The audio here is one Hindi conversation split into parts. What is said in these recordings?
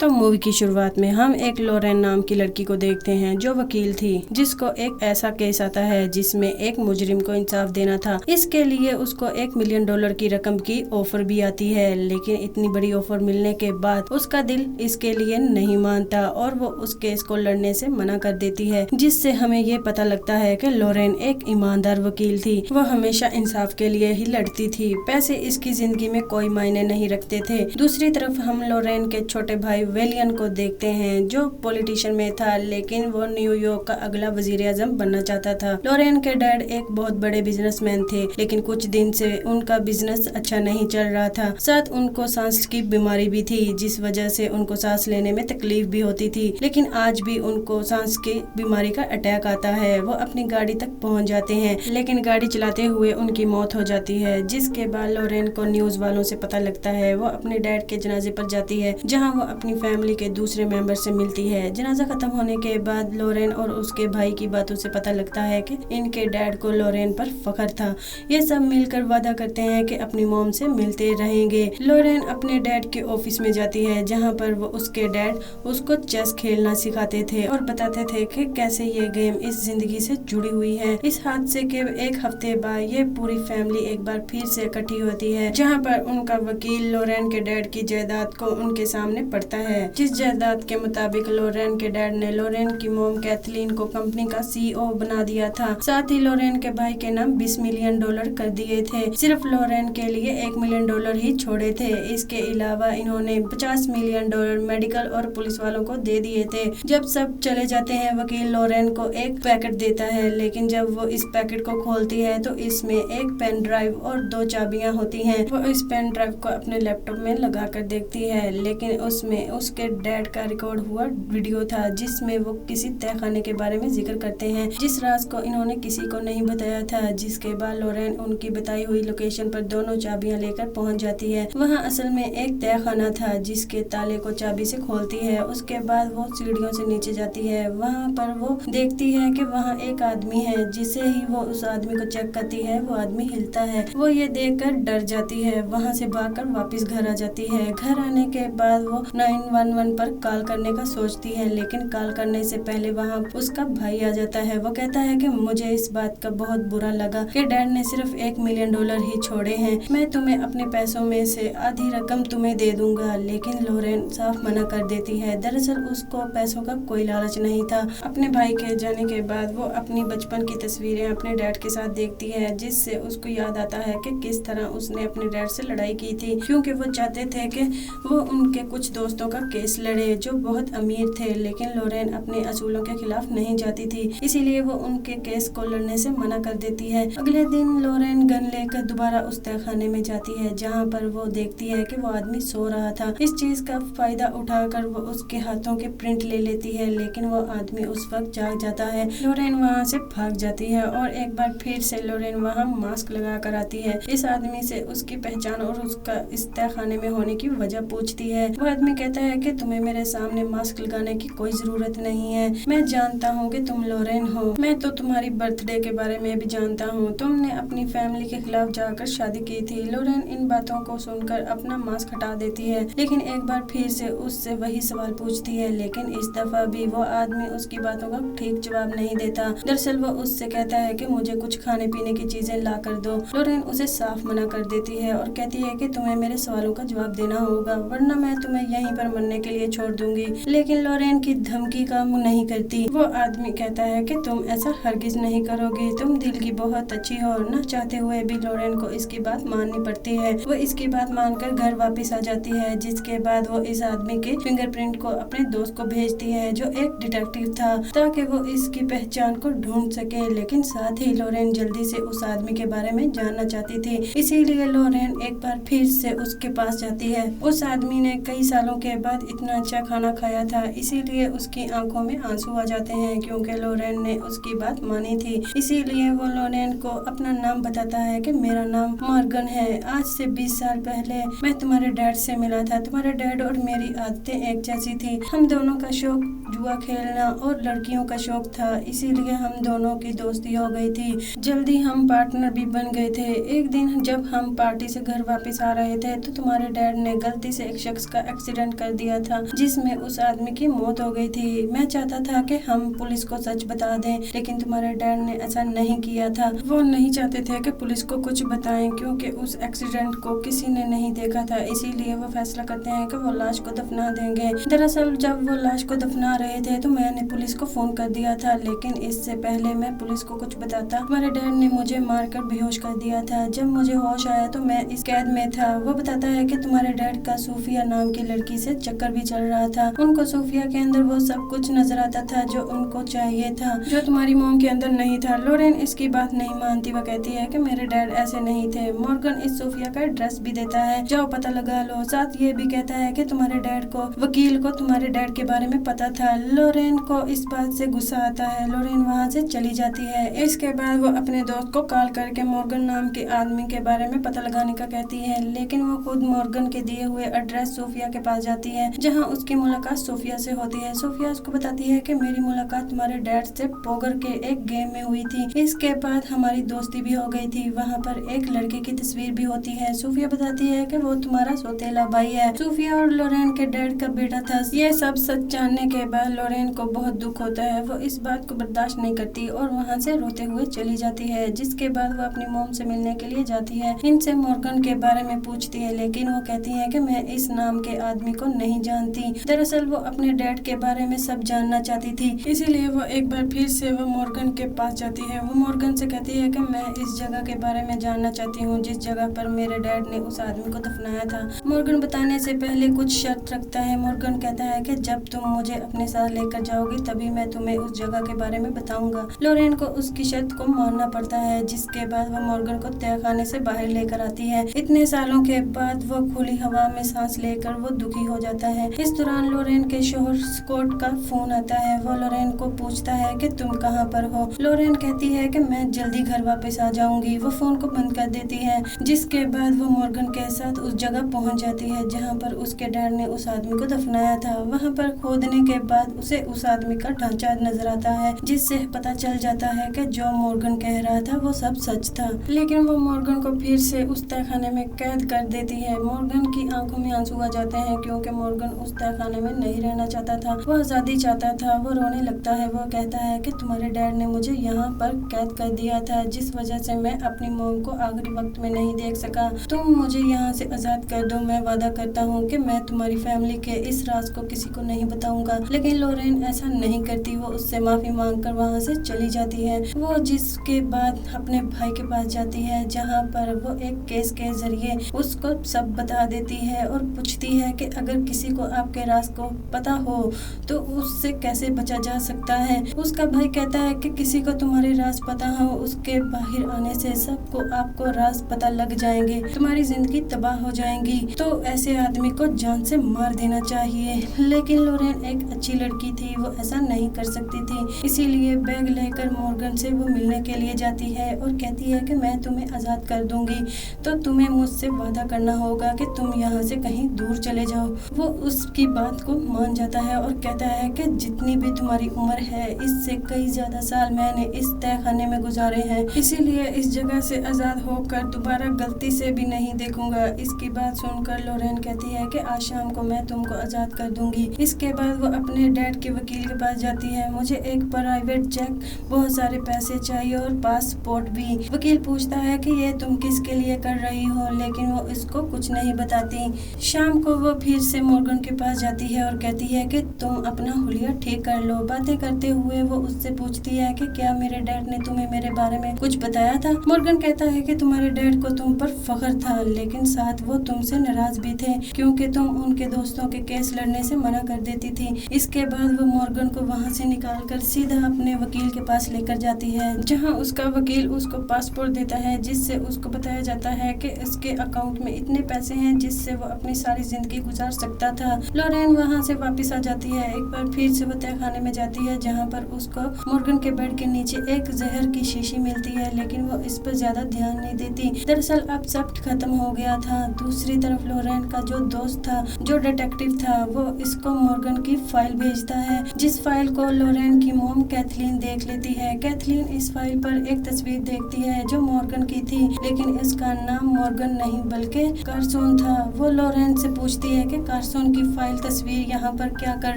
तो मूवी की शुरुआत में हम एक लोरेन नाम की लड़की को देखते हैं जो वकील थी, जिसको एक ऐसा केस आता है जिसमें एक मुजरिम को इंसाफ देना था। इसके लिए उसको $1 मिलियन की रकम की ऑफर भी आती है, लेकिन इतनी बड़ी ऑफर मिलने के बाद उसका दिल इसके लिए नहीं मानता और वो उस केस को लड़ने से मना कर देती है, जिससे हमें ये पता लगता है कि लोरेन एक ईमानदार वकील थी। वो हमेशा इंसाफ के लिए ही लड़ती थी। पैसे इसकी जिंदगी में कोई मायने नहीं रखते थे। दूसरी तरफ हम लोरेन के छोटे भाई वेलियन को देखते हैं, जो पॉलिटिशियन में था, लेकिन वो न्यूयॉर्क का अगला वजीर आजम बनना चाहता था। लोरेन के डैड एक बहुत बड़े बिजनेसमैन थे, लेकिन कुछ दिन से उनका बिजनेस अच्छा नहीं चल रहा था। साथ उनको सांस की बीमारी भी थी, जिस वजह से उनको सांस लेने में तकलीफ भी होती थी। लेकिन आज भी उनको सांस की बीमारी का अटैक आता है। वो अपनी गाड़ी तक पहुंच जाते हैं, लेकिन गाड़ी चलाते हुए उनकी मौत हो जाती है, जिसके बाद लोरेन को न्यूज वालों से पता लगता है। वो अपने डैड के जनाजे पर जाती है, जहाँ वो अपनी फैमिली के दूसरे मेंबर से मिलती है। जनाजा खत्म होने के बाद लोरेन और उसके भाई की बातों से पता लगता है कि इनके डैड को लोरेन पर फख्र था। ये सब मिलकर वादा करते हैं कि अपनी मॉम से मिलते रहेंगे। लोरेन अपने डैड के ऑफिस में जाती है, जहां पर वो उसके डैड उसको चेस खेलना सिखाते थे और बताते थे कि कैसे ये गेम इस जिंदगी से जुड़ी हुई है। इस हादसे के एक हफ्ते बाद ये पूरी फैमिली एक बार फिर से इकट्ठी होती है, जहाँ पर उनका वकील लोरेन के डैड की जायदाद को उनके सामने पढ़ता है, जिस जायदाद के मुताबिक लोरेन के डैड ने लोरेन की मोम कैथलीन को कंपनी का CEO बना दिया था। साथ ही लोरेन के भाई के नाम $20 मिलियन कर दिए थे। सिर्फ लोरेन के लिए $1 मिलियन ही छोड़े थे। इसके अलावा इन्होंने $50 मिलियन मेडिकल और पुलिस वालों को दे दिए थे। जब सब चले जाते हैं, वकील लोरेन को एक पैकेट देता है, लेकिन जब वो इस पैकेट को खोलती है तो इसमें एक पेन ड्राइव और 2 चाबियां होती हैं। वो इस पेन ड्राइव को अपने लैपटॉप में लगा कर देखती है, लेकिन उसमें उसके डैड का रिकॉर्ड हुआ वीडियो था, जिसमें वो किसी तहखाने के बारे में जिक्र करते हैं, जिस राज को इन्होंने किसी को नहीं बताया था। जिसके बाद लोरेन उनकी बताई हुई लोकेशन पर दोनों चाबियां लेकर पहुंच जाती है। वहां असल में एक तहखाना था, जिसके ताले को चाबी से खोलती है। उसके बाद वो सीढ़ियों से नीचे जाती है। वहां पर वो देखती है कि वहां एक आदमी है। जिसे ही वो उस आदमी को चेक करती है, वो आदमी हिलता है। वो ये देखकर डर जाती है। वहां से भागकर वापस घर आ जाती है। घर आने के बाद वो 911 पर कॉल करने का सोचती है, लेकिन कॉल करने से पहले वहाँ उसका भाई आ जाता है। वो कहता है कि मुझे इस बात का बहुत बुरा लगा कि डैड ने सिर्फ $1 मिलियन ही छोड़े हैं। मैं तुम्हें अपने पैसों में से आधी रकम तुम्हें दे दूंगा, लेकिन लोरेन साफ मना कर देती है। दरअसल उसको पैसों का कोई लालच नहीं था। अपने भाई के जाने के बाद वो अपनी बचपन की तस्वीरें अपने डैड के साथ देखती है, जिससे उसको याद आता है कि किस तरह उसने अपने डैड से लड़ाई की थी, क्योंकि वो चाहते थे कि वो उनके कुछ दोस्तों का केस लड़े जो बहुत अमीर थे। लेकिन लोरेन अपने असूलों के खिलाफ नहीं जाती थी, इसीलिए वो उनके केस को लड़ने से मना कर देती है। अगले दिन लोरेन गन लेकर दोबारा उस तहखाने में जाती है, जहाँ पर वो देखती है कि वो आदमी सो रहा था। इस चीज का फायदा उठाकर वो उसके हाथों के प्रिंट ले लेती है, लेकिन वो आदमी उस वक्त जाग जाता है। लोरेन वहाँ से भाग जाती है और एक बार फिर से लोरेन वहाँ मास्क लगा कर आती है। इस आदमी से उसकी पहचान और उसका इस तहखाने में होने की वजह पूछती है। वो आदमी कहता है कि तुम्हें मेरे सामने मास्क लगाने की कोई जरूरत नहीं है। मैं जानता हूँ कि तुम लोरेन हो। मैं तो तुम्हारी बर्थडे के बारे में भी जानता हूँ। तुमने अपनी फैमिली के खिलाफ जाकर शादी की थी। लोरेन इन बातों को सुनकर अपना मास्क हटा देती है, लेकिन एक बार फिर से उससे वही सवाल पूछती है, लेकिन इस दफा भी वो आदमी उसकी बातों का ठीक जवाब नहीं देता। दरअसल वो उससे कहता है कि मुझे कुछ खाने पीने की चीजें ला कर दो। लोरेन उसे साफ मना कर देती है और कहती है कि तुम्हें मेरे सवालों का जवाब देना होगा, वरना मैं तुम्हें यहीं पर मरने के लिए छोड़ दूंगी। लेकिन लोरेन की धमकी काम नहीं करती। वो आदमी कहता है कि तुम ऐसा हरगिज नहीं करोगी, तुम दिल की बहुत अच्छी हो। न चाहते हुए भी लोरेन को इसकी बात माननी पड़ती है। वो इसकी बात मानकर घर वापस आ जाती है, जिसके बाद वो इस आदमी के फिंगरप्रिंट को अपने दोस्त को भेजती है, जो एक डिटेक्टिव था, ताकि वो इसकी पहचान को ढूंढ सके। लेकिन साथ ही लोरेन जल्दी से उस आदमी के बारे में जानना चाहती थी, इसीलिए लोरेन एक बार फिर से उसके पास जाती है। उस आदमी ने कई सालों के बाद इतना अच्छा खाना खाया था, इसीलिए उसकी आंखों में आंसू आ जाते हैं, क्योंकि लोरेन ने उसकी बात मानी थी। इसीलिए वो लोरेन को अपना नाम बताता है कि मेरा नाम मॉर्गन है। आज से 20 साल पहले मैं तुम्हारे डैड से मिला था। तुम्हारे डैड और मेरी आदतें एक जैसी थी। हम दोनों का शौक जुआ खेलना और लड़कियों का शौक था, इसीलिए हम दोनों की दोस्ती हो गई थी। जल्दी हम पार्टनर भी बन गए थे। एक दिन जब हम पार्टी से घर वापस आ रहे थे, तो तुम्हारे डैड ने गलती से एक शख्स का एक्सीडेंट कर दिया था जिसमें उस आदमी की मौत हो गई थी। मैं चाहता था कि हम पुलिस को सच बता दें, लेकिन तुम्हारे डैड ने ऐसा नहीं किया था। वो नहीं चाहते थे कि पुलिस को कुछ बताएं क्योंकि उस एक्सीडेंट को किसी ने नहीं देखा था, इसीलिए वो फैसला करते हैं कि वो लाश को दफना देंगे। दरअसल जब वो लाश को दफना रहे थे तो मैंने पुलिस को फोन कर दिया था, लेकिन इससे पहले मैं पुलिस को कुछ बताता तुम्हारे डैड ने मुझे मारकर बेहोश कर दिया था। जब मुझे होश आया तो मैं इस कैद में था। वो बताता है कि तुम्हारे डैड का सूफिया नाम की लड़की से चक्कर भी चल रहा था। उनको सूफिया के अंदर वो सब कुछ नजर आता था जो उनको चाहिए था, जो तुम्हारी मॉम के अंदर नहीं था। लोरेन इसकी बात नहीं मानती। वो कहती है कि मेरे डैड ऐसे नहीं थे। मॉर्गन इस सूफिया का एड्रेस भी देता है, जाओ पता लगा लो। साथ ये भी कहता है कि तुम्हारे डैड को, वकील को तुम्हारे डैड के बारे में पता था। लोरेन को इस बात से गुस्सा आता है। लोरेन वहाँ से चली जाती है। इसके बाद वो अपने दोस्त को कॉल करके मॉर्गन नाम के आदमी के बारे में पता लगाने का कहती है, लेकिन वो खुद मॉर्गन के दिए हुए एड्रेस सोफिया के पास जाती है, जहाँ उसकी मुलाकात सोफिया से होती है। सोफिया उसको बताती है कि मेरी मुलाकात तुम्हारे डैड से पोकर के एक गेम में हुई थी। इसके बाद हमारी दोस्ती भी हो गई थी। वहाँ पर एक लड़के की तस्वीर भी होती है। सोफिया बताती है कि वो तुम्हारा सौतेला भाई है। सोफिया और लोरेन के डैड का बेटा था। ये सब सच जानने के बाद लोरेन को बहुत दुख होता है। वो इस बात को बर्दाश्त नहीं करती और वहाँ से रोते हुए चली जाती है। जिसके बाद वो अपनी मॉम से मिलने के लिए जाती है। इनसे मॉर्गन के बारे में पूछती है, लेकिन वो कहती है कि मैं इस नाम के आदमी को नहीं जानती। दरअसल वो अपने डैड के बारे में सब जानना चाहती थी, इसीलिए वो एक बार फिर से वो मॉर्गन के पास जाती है। वो मॉर्गन से कहती है कि मैं इस जगह के बारे में जानना चाहती हूँ जिस जगह पर मेरे डैड ने उस आदमी को दफनाया था। मॉर्गन बताने से पहले कुछ शर्त रखता है। मॉर्गन कहता है कि जब तुम मुझे अपने साथ लेकर जाओगी तभी मैं तुम्हें उस जगह के बारे में बताऊंगा। लोरेन को उसकी शर्त को मानना पड़ता है, जिसके बाद वो मॉर्गन को तहखाने से बाहर लेकर आती है। इतने सालों के बाद वो खुली हवा में सांस लेकर वो दुखी हो जाता है। इस दौरान लोरेन के शोहर स्कॉट का फोन आता है। वो लोरेन को पूछता है कि तुम कहाँ पर हो। लोरेन कहती है कि मैं जल्दी घर वापस आ जाऊंगी। वो फोन को बंद कर देती है, जिसके बाद वो मॉर्गन के साथ उस जगह पहुंच जाती है जहाँ पर उसके डैड ने उस आदमी को दफनाया था। वहाँ पर खोदने के बाद उसे उस आदमी का ढांचा नजर आता है, जिससे पता चल जाता है कि जो मॉर्गन कह रहा था वो सब सच था। लेकिन वो मॉर्गन को फिर से उस तहखाने में कैद कर देती है। मॉर्गन की आंखों में आंसू आ जाते हैं क्योंकि मॉर्गन उस तहखाने में नहीं रहना चाहता था। वो आजादी चाहता था। वो रोने लगता है। वो कहता है कि तुम्हारे डैड ने मुझे यहाँ पर कैद कर दिया था, जिस वजह से मैं अपनी मॉम को आखिरी वक्त में नहीं देख सका। तुम मुझे यहाँ से आजाद कर दो। मैं वादा करता हूँ कि मैं तुम्हारी फैमिली के इस राज को किसी को नहीं बताऊंगा। लेकिन लोरेन ऐसा नहीं करती। वो उससे माफी मांगकर वहाँ से चली जाती है। वो जिसके बाद अपने भाई के पास जाती है, जहाँ पर वो एक केस के जरिए उसको सब बता देती है और पूछती है कि अगर किसी को आपके राज को पता हो तो उससे कैसे बचा जा सकता है। उसका भाई कहता है कि किसी को तुम्हारे राज पता हो, उसके बाहर आने से सबको आपको राज पता लग जाएंगे, तुम्हारी जिंदगी तबाह हो जाएंगी, तो ऐसे आदमी को जान से मार देना चाहिए। लेकिन लोरेन एक अच्छी लड़की थी, वो ऐसा नहीं कर सकती थी। इसीलिए बैग लेकर मॉर्गन से वो मिलने के लिए जाती है और कहती है कि मैं तुम्हें आजाद कर दूंगी, तो तुम्हें मुझसे वादा करना होगा कि तुम यहाँ से कहीं दूर चले जाओ। वो उसकी बात को मान जाता है और कहता है कि जितनी भी तुम्हारी उम्र है, इससे कई ज्यादा साल मैंने इस तहखाने में गुजारे हैं, इसीलिए इस जगह से आजाद होकर दोबारा गलती से भी नहीं देखूंगा। इसकी बात सुनकर लोरेन कहती है कि आज शाम को मैं तुमको आजाद कर दूंगी। इसके बाद वो अपने डैड के वकील के पास जाती है। मुझे एक प्राइवेट जेट, बहुत सारे पैसे चाहिए और पासपोर्ट भी। वकील पूछता है कि ये तुम किसके लिए कर रही हो, लेकिन वो इसको कुछ नहीं बताती। शाम को वो फिर से मॉर्गन के पास जाती है और कहती है कि तुम अपना हुलिया ठीक कर लो। बातें करते हुए वो उससे पूछती है कि क्या मेरे डैड ने तुम्हें मेरे बारे में कुछ बताया था। मॉर्गन कहता है कि तुम्हारे डैड को तुम पर फख्र था, लेकिन साथ वो तुमसे नाराज भी थे क्योंकि तुम उनके दोस्तों के केस लड़ने से मना कर देती थी। इसके बाद वो मॉर्गन को वहाँ से निकालकर सीधा अपने वकील के पास लेकर जाती है, जहाँ उसका वकील उसको पासपोर्ट देता है, जिससे उसको बताया जाता है कि इसके अकाउंट में इतने पैसे हैं जिससे वो अपनी सारी जिंदगी गुजार सकता था। लोरेन वहाँ से वापस आ जाती है। एक बार फिर से वो तहखाने में जाती है, जहाँ पर उसको मॉर्गन के बेड के नीचे एक जहर की शीशी मिलती है, लेकिन वो इस पर ज्यादा ध्यान नहीं देती। दरअसल अब सब खत्म हो गया था। दूसरी तरफ लोरेन का जो दोस्त था, जो डिटेक्टिव था, वो इसको मॉर्गन की फाइल भेजता है, जिस फाइल को लोरेन की मॉम कैथलीन देख लेती है। कैथलीन इस फाइल पर एक तस्वीर देखती है जो मॉर्गन की थी, लेकिन इसका नाम मॉर्गन नहीं बल्कि कार्सन था। वो लोरेन से पूछती है कि कार्सन की फाइल तस्वीर यहाँ पर क्या कर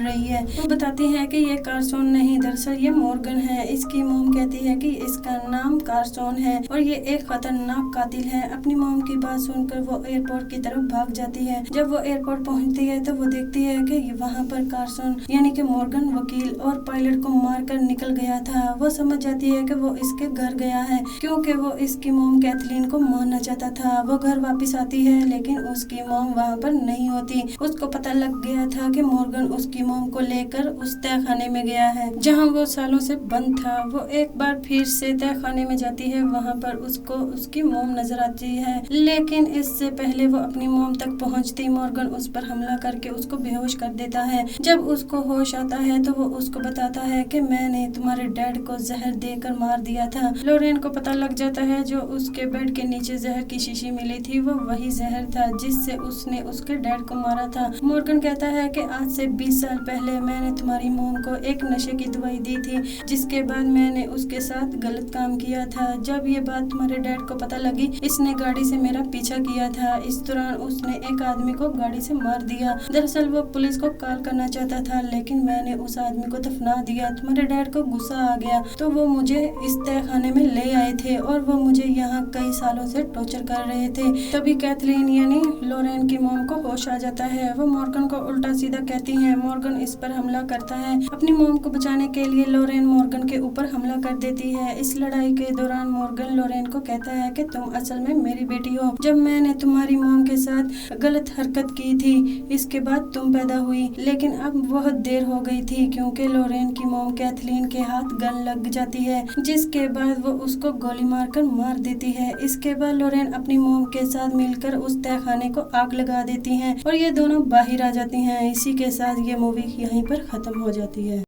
रही है। वो बताती है कि ये कार्सन नहीं, दरअसल ये मॉर्गन है। इसकी मॉम कहती है कि इसका नाम कार्सन है और ये एक खतरनाक कातिल है। अपनी मॉम की बात सुनकर वो एयरपोर्ट की तरफ भाग जाती है। जब वो एयरपोर्ट पहुंचती है तो वो देखती है कि वहाँ पर कार्सन यानी कि मॉर्गन वकील और पायलट को मारकर निकल गया था। वो समझ जाती है कि वो इसके घर गया है क्योंकि वो इसकी मॉम कैथलीन को मारना चाहता था। वो घर वापस आती है लेकिन उसकी मॉम वहाँ पर नहीं होती। उसको पता लग गया था कि मॉर्गन उसकी मॉम को लेकर उस तहखाने में गया है जहाँ वो सालों से बंद था। वो एक बार फिर से तहखाने में जाती है। वहाँ पर उसको उसकी मॉम नजर आती है, लेकिन इससे पहले वो अपनी मॉम तक पहुँचती मॉर्गन उस पर हमला करके उसको बेहोश कर देता है। जब उसको होश आता है तो वो उसको बताता है कि मैंने तुम्हारे डैड को जहर देकर मार दिया था। लोरेन को पता लग जाता है जो उसके बेड के नीचे जहर की शीशी मिली थी वो वही जहर था जिससे उसने उसके डैड को मारा था। मॉर्गन कहता है कि आज से 20 साल पहले मैंने तुम्हारी मॉम को एक नशे की दवाई दी थी जिसके बाद मैंने उसके साथ गलत काम किया था। जब ये बात तुम्हारे डैड को पता लगी इसने गाड़ी से मेरा पीछा किया था। इस दौरान उसने एक आदमी को गाड़ी से मार दिया। दरअसल वो पुलिस को कॉल करना चाहता था लेकिन मैंने उस आदमी को दफना दिया। तुम्हारे डैड को गुस्सा आ गया तो वो मुझे इस तहखाने में ले आए थे और वो मुझे यहाँ कई सालों से टॉर्चर कर रहे थे। तभी कैथलीन यानी लोरेन की मॉम को होश आ जाता है। वो मॉर्गन को उल्टा सीधा कहती है। मॉर्गन इस पर हमला करता है। अपनी मॉम को बचाने के लिए लोरेन मॉर्गन के ऊपर हमला कर देती है। इस लड़ाई के दौरान मॉर्गन लोरेन को कहता है कि तुम असल में मेरी बेटी हो। जब मैंने तुम्हारी मॉम के साथ गलत हरकत की थी इसके बाद तुम पैदा हुई, लेकिन अब बहुत देर हो गई थी क्योंकि लोरेन की मॉम कैथलीन के हाथ गन लग जाती है जिसके बाद वो उसको गोली मारकर मार देती है। इसके बाद लोरेन अपनी मॉम के साथ मिलकर उस तहखाने को आग लगा देती हैं और ये दोनों बाहर आ जाती हैं। इसी के साथ ये मूवी यहीं पर खत्म हो जाती है।